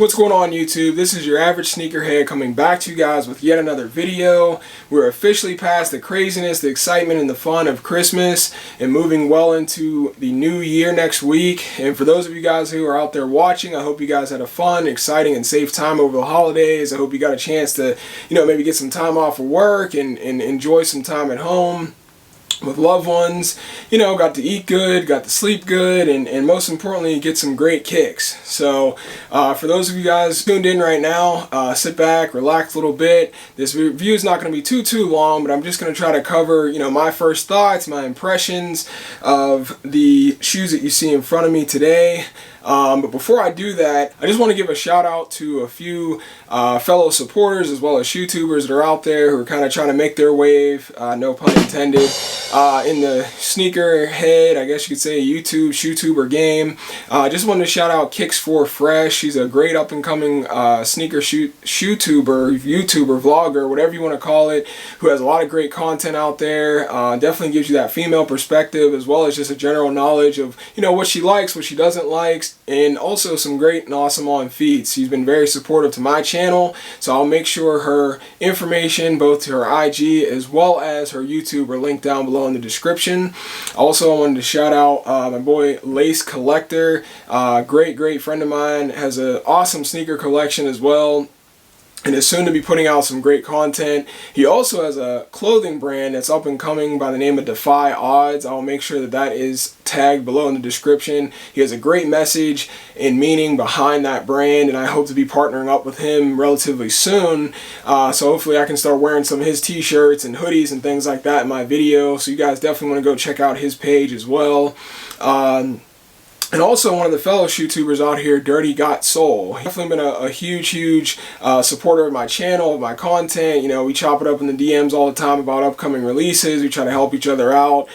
What's going on YouTube? This is your average sneakerhead coming back to you guys with yet another video. We're officially past the craziness, the excitement, and the fun of Christmas and moving well into the new year next week. And for those of you guys who are out there watching, I hope you guys had a fun, exciting, and safe time over the holidays. I hope you got a chance to, maybe get some time off of work and enjoy some time at home with loved ones, got to eat good, got to sleep good, and most importantly, get some great kicks. So for those of you guys tuned in right now, sit back, relax a little bit. This review is not going to be too long, but I'm just going to try to cover, my first thoughts, my impressions of the shoes that you see in front of me today. But before I do that, I just want to give a shout out to a few fellow supporters as well as YouTubers that are out there who are kind of trying to make their wave, no pun intended, in the sneakerhead, I guess you could say, YouTuber game. I just wanted to shout out Kicks4Fresh. She's a great up and coming sneaker YouTuber, vlogger, whatever you want to call it, who has a lot of great content out there. Definitely gives you that female perspective as well as just a general knowledge of, what she likes, what she doesn't like, and also some great and awesome on feeds. She's been very supportive to my channel, so I'll make sure her information, both to her IG as well as her YouTube, are linked down below in the description. Also, I wanted to shout out my boy Lace Collector, great friend of mine, has an awesome sneaker collection as well, and is soon to be putting out some great content. He also has a clothing brand that's up and coming by the name of Defy Odds. I'll make sure that is tagged below in the description. He has a great message and meaning behind that brand, and I hope to be partnering up with him relatively soon. So hopefully I can start wearing some of his t-shirts and hoodies and things like that in my video. So you guys definitely want to go check out his page as well. And also one of the fellow YouTubers out here, dirtysgotsole. He's definitely been a huge supporter of my channel, of my content. We chop it up in the DMs all the time about upcoming releases. We try to help each other out.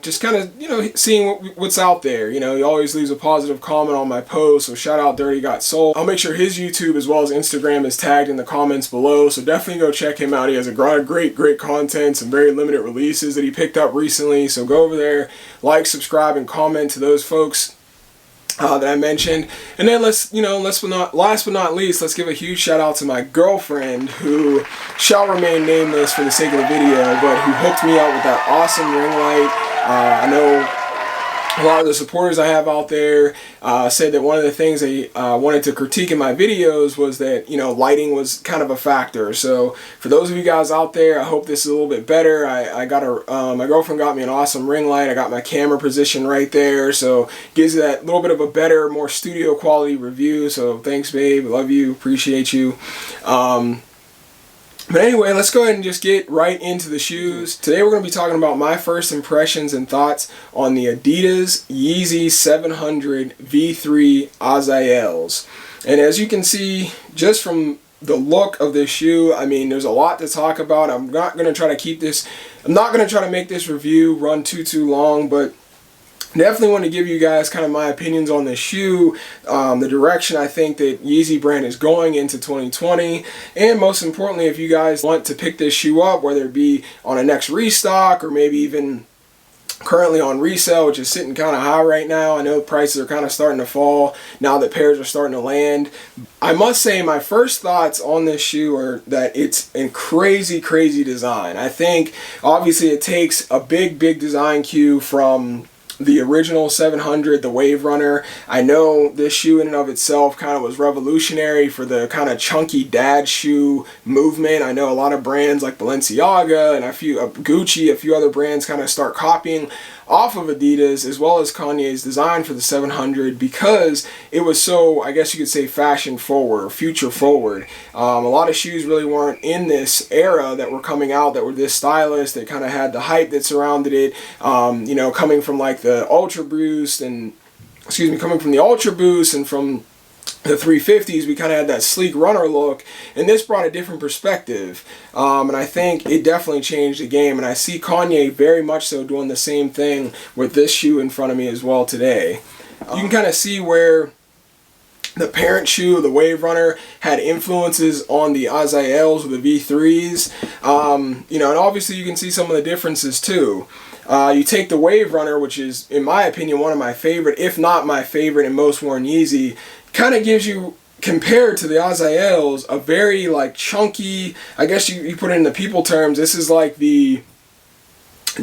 Just kind of, seeing what's out there. He always leaves a positive comment on my post, so shout out dirtysgotsole. I'll make sure his YouTube as well as Instagram is tagged in the comments below, so definitely go check him out. He has a great content, some very limited releases that he picked up recently, so go over there, like, subscribe, and comment to those folks that I mentioned. And then last but not least, let's give a huge shout out to my girlfriend, who shall remain nameless for the sake of the video, but who hooked me up with that awesome ring light. I know a lot of the supporters I have out there said that one of the things they wanted to critique in my videos was that, lighting was kind of a factor. So for those of you guys out there, I hope this is a little bit better. I got my girlfriend got me an awesome ring light. I got my camera position right there, so gives you that little bit of a better, more studio quality review. So thanks, babe. Love you. Appreciate you. But anyway, let's go ahead and just get right into the shoes. Today we're going to be talking about my first impressions and thoughts on the Adidas Yeezy 700 V3 Azaels. And as you can see, just from the look of this shoe, I mean, there's a lot to talk about. I'm not going to try to make this review run too long, but definitely want to give you guys kind of my opinions on this shoe, the direction I think that Yeezy brand is going into 2020, and most importantly, if you guys want to pick this shoe up, whether it be on a next restock or maybe even currently on resale, which is sitting kind of high right now. I know prices are kind of starting to fall now that pairs are starting to land. I must say my first thoughts on this shoe are that it's a crazy design. I think obviously it takes a big design cue from the original 700, the Wave Runner. I know this shoe in and of itself kind of was revolutionary for the kind of chunky dad shoe movement. I know a lot of brands like Balenciaga and Gucci, a few other brands kind of start copying off of Adidas as well as Kanye's design for the 700 because it was so, I guess you could say, fashion forward or future forward. A lot of shoes really weren't in this era that were coming out that were this stylish, that kind of had the hype that surrounded it, coming from like the Ultra Boost and, coming from the Ultra Boost and from the 350s, we kind of had that sleek runner look, and this brought a different perspective, and I think it definitely changed the game, and I see Kanye very much so doing the same thing with this shoe in front of me as well today. You can kind of see where the parent shoe, the Wave Runner, had influences on the Azaels or the V3s, and obviously you can see some of the differences too. You take the Wave Runner, which is, in my opinion, one of my favorite, if not my favorite and most worn Yeezy, kind of gives you, compared to the Azaels, a very like chunky, I guess you put it in the people terms, this is like the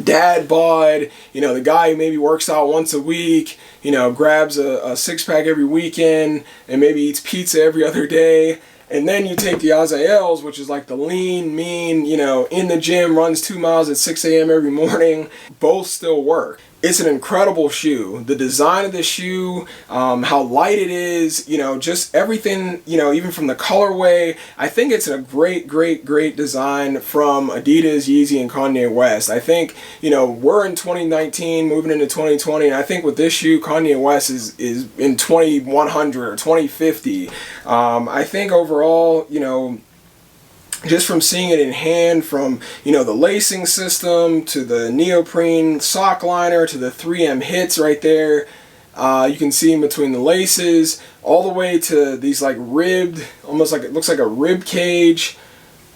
dad bod, you know, the guy who maybe works out once a week, you know, grabs a six-pack every weekend and maybe eats pizza every other day. And then you take the Azaels, which is like the lean, mean, you know, in the gym, runs 2 miles at 6 a.m. every morning. Both still work. It's an incredible shoe. The design of the shoe, how light it is, you know, just everything, you know, even from the colorway. I think it's a great, great, great design from Adidas, Yeezy, and Kanye West. I think, you know, we're in 2019, moving into 2020, and I think with this shoe, Kanye West is in 2100 or 2050. I think overall, you know, just from seeing it in hand, from, you know, the lacing system to the neoprene sock liner to the 3M hits right there, you can see in between the laces, all the way to these like ribbed, almost like it looks like a rib cage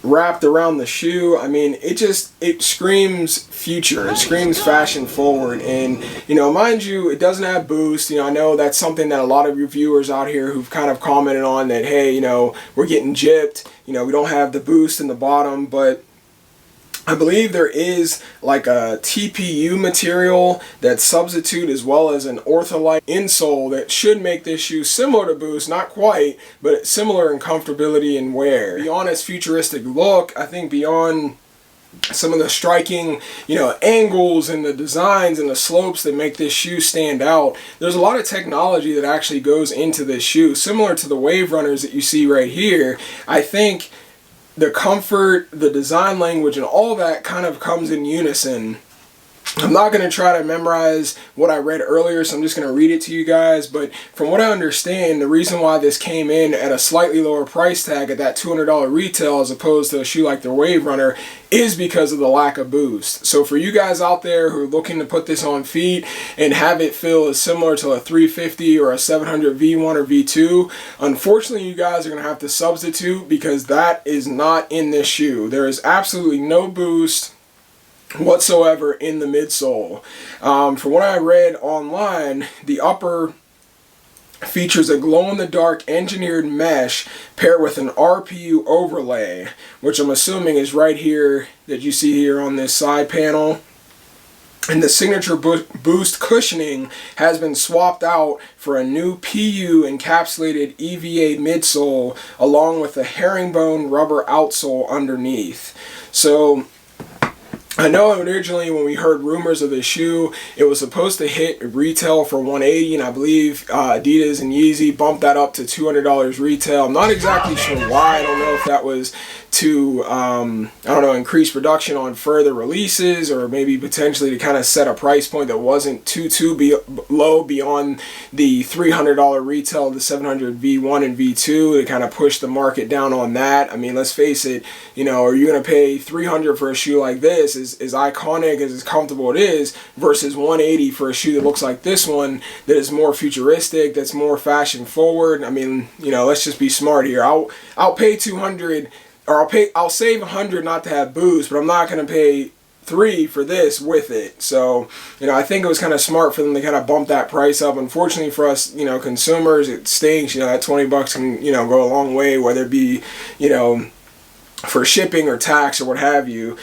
wrapped around the shoe. I mean, it screams future, it screams fashion forward. And, you know, mind you, it doesn't have boost. You know, I know that's something that a lot of your viewers out here who've kind of commented on, that, hey, you know, we're getting gypped, you know, we don't have the boost in the bottom. But I believe there is like a TPU material that substitute, as well as an ortholite insole, that should make this shoe similar to Boost, not quite, but similar in comfortability and wear. Beyond its futuristic look, I think beyond some of the striking, you know, angles and the designs and the slopes that make this shoe stand out, there's a lot of technology that actually goes into this shoe, similar to the Wave Runners that you see right here. I think the comfort, the design language, and all that kind of comes in unison. I'm not going to try to memorize what I read earlier, so I'm just going to read it to you guys. But from what I understand, the reason why this came in at a slightly lower price tag at that $200 retail as opposed to a shoe like the Wave Runner is because of the lack of boost. So for you guys out there who are looking to put this on feet and have it feel as similar to a 350 or a 700 V1 or V2, unfortunately you guys are going to have to substitute, because that is not in this shoe. There is absolutely no boost whatsoever in the midsole. From what I read online, the upper features a glow-in-the-dark engineered mesh paired with an RPU overlay, which I'm assuming is right here that you see here on this side panel. And the signature boost cushioning has been swapped out for a new PU encapsulated EVA midsole, along with a herringbone rubber outsole underneath. So I know originally when we heard rumors of this shoe, it was supposed to hit retail for $180, and I believe Adidas and Yeezy bumped that up to $200 retail. I'm not exactly sure why. I don't know if that was to, I don't know, increase production on further releases, or maybe potentially to kind of set a price point that wasn't too low beyond the $300 retail of the 700 V1 and V2 to kind of push the market down on that. I mean, let's face it, you know, are you going to pay $300 for a shoe like this, as iconic, as comfortable it is, versus $180 for a shoe that looks like this one, that is more futuristic, that's more fashion forward? I mean, you know, let's just be smart here. I'll pay $200, or I'll save $100 not to have boost, but I'm not going to pay $300 for this with it. So, you know, I think it was kind of smart for them to kind of bump that price up. Unfortunately for us, you know, consumers, it stinks. You know, that $20 can, you know, go a long way, whether it be, you know, for shipping or tax or what have you.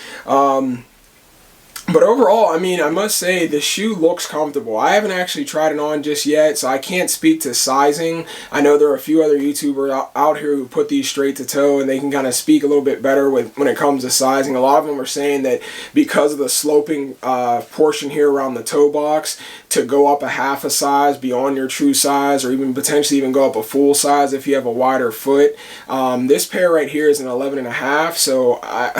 But overall, I mean, I must say the shoe looks comfortable. I haven't actually tried it on just yet, so I can't speak to sizing. I know there are a few other YouTubers out here who put these straight to toe, and they can kind of speak a little bit better when it comes to sizing. A lot of them are saying that because of the sloping portion here around the toe box, to go up a half a size beyond your true size, or even potentially even go up a full size if you have a wider foot. This pair right here is an 11.5, so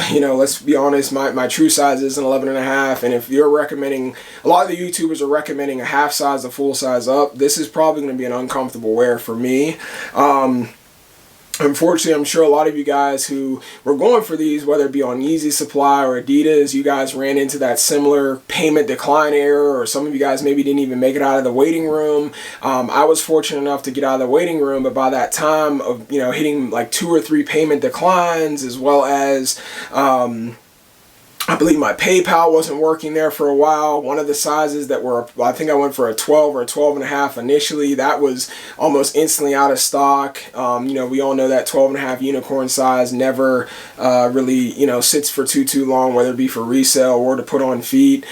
you know, let's be honest, my true size is an 11.5. And if you're recommending, a lot of the YouTubers are recommending a half size to full size up, this is probably going to be an uncomfortable wear for me. Unfortunately, I'm sure a lot of you guys who were going for these, whether it be on Yeezy Supply or Adidas, you guys ran into that similar payment decline error, or some of you guys maybe didn't even make it out of the waiting room. I was fortunate enough to get out of the waiting room, but by that time of, you know, hitting like 2 or 3 payment declines, as well as I believe my PayPal wasn't working there for a while. One of the sizes that were, I think I went for a 12 or a 12.5 initially. That was almost instantly out of stock. You know, we all know that 12.5 unicorn size never really, you know, sits for too long, whether it be for resale or to put on feet.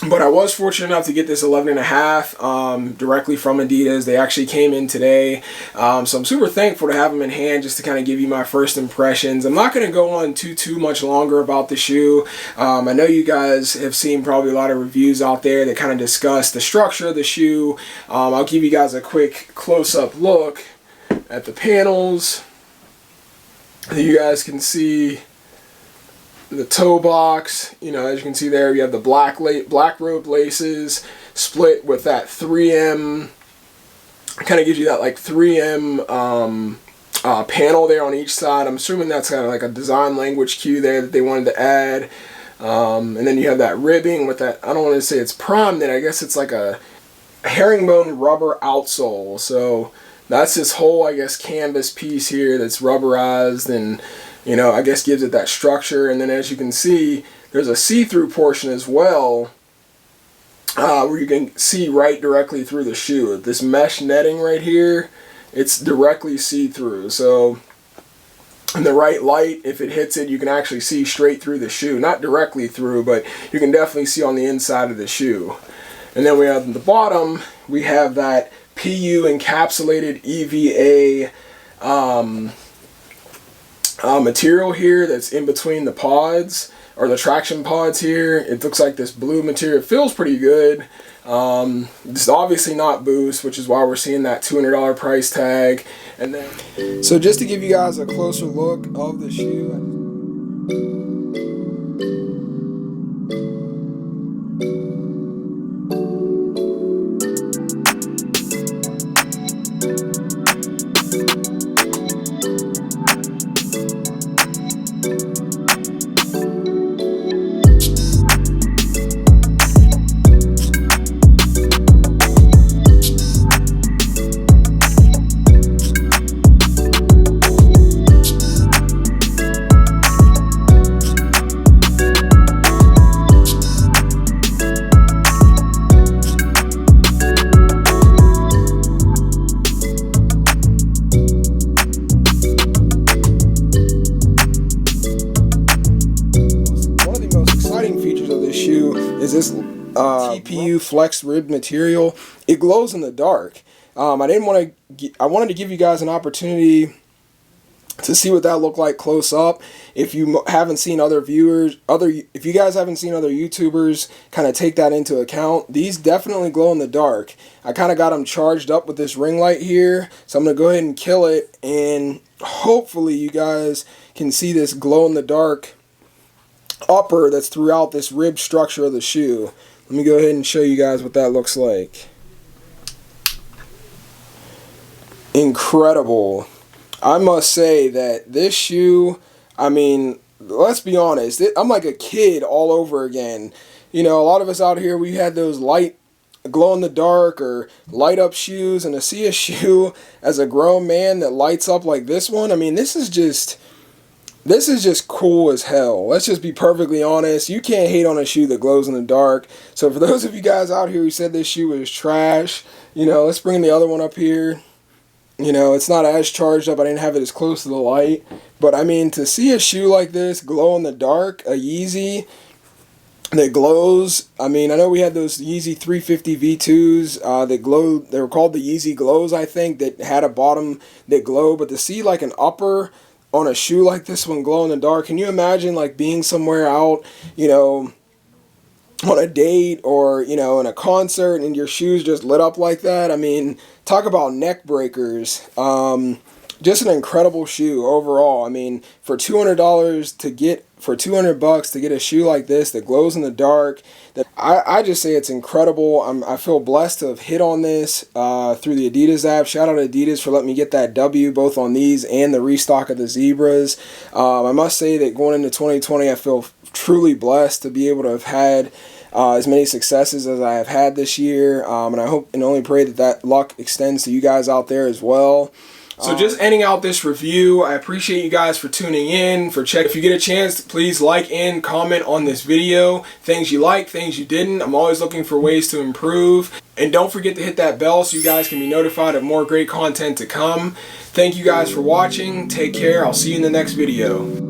But I was fortunate enough to get this 11.5 directly from Adidas. They actually came in today. So I'm super thankful to have them in hand just to kind of give you my first impressions. I'm not going to go on too much longer about the shoe. I know you guys have seen probably a lot of reviews out there that kind of discuss the structure of the shoe. I'll give you guys a quick close-up look at the panels. You guys can see the toe box. You know, as you can see there, you have the black rope laces split with that 3M. Kind of gives you that like 3M panel there on each side. I'm assuming that's kind of like a design language cue there that they wanted to add. And then you have that ribbing with that, I don't want to say it's prime knit, I guess it's like a herringbone rubber outsole. So that's this whole, I guess, canvas piece here that's rubberized and, you know, I guess gives it that structure. And then as you can see, there's a see-through portion as well, where you can see right directly through the shoe. This mesh netting right here, it's directly see-through. So in the right light, if it hits it, you can actually see straight through the shoe. Not directly through, but you can definitely see on the inside of the shoe. And then we have at the bottom, we have that PU encapsulated EVA material here that's in between the pods, or the traction pods here. It looks like this blue material. It feels pretty good. It's obviously not Boost, which is why we're seeing that $200 price tag. And then, so just to give you guys a closer look of the shoe. Is this TPU flex rib material. It glows in the dark. I wanted to give you guys an opportunity to see what that looked like close up. If you haven't seen if you guys haven't seen other YouTubers kind of take that into account, these definitely glow in the dark. I kind of got them charged up with this ring light here, so I'm going to go ahead and kill it, and hopefully you guys can see this glow in the dark upper that's throughout this rib structure of the shoe. Let me go ahead and show you guys what that looks like. Incredible. I must say that this shoe, I mean, let's be honest, I'm like a kid all over again. You know, a lot of us out here, we had those light glow in the dark or light up shoes, and to see a shoe as a grown man that lights up like this one, I mean, this is just cool as hell. Let's just be perfectly honest. You can't hate on a shoe that glows in the dark. So for those of you guys out here who said this shoe is trash, you know, let's bring the other one up here. You know, it's not as charged up. I didn't have it as close to the light. But I mean, to see a shoe like this glow in the dark, a Yeezy that glows. I mean, I know we had those Yeezy 350 V2s that glowed. They were called the Yeezy Glows, I think, that had a bottom that glowed. But to see like an upper on a shoe like this one glow in the dark, can you imagine like being somewhere out, you know, on a date or, you know, in a concert and your shoes just lit up like that? I mean, talk about neck breakers. Just an incredible shoe overall. I mean, for $200 to get, for $200 to get a shoe like this that glows in the dark, that I just say it's incredible. I feel blessed to have hit on this through the Adidas app. Shout out to Adidas for letting me get that W both on these and the restock of the Zebras. I must say that going into 2020, I feel truly blessed to be able to have had as many successes as I have had this year, and I hope and only pray that that luck extends to you guys out there as well. So just ending out this review, I appreciate you guys for tuning in, for checking. If you get a chance, please like and comment on this video. Things you like, things you didn't. I'm always looking for ways to improve. And don't forget to hit that bell so you guys can be notified of more great content to come. Thank you guys for watching. Take care. I'll see you in the next video.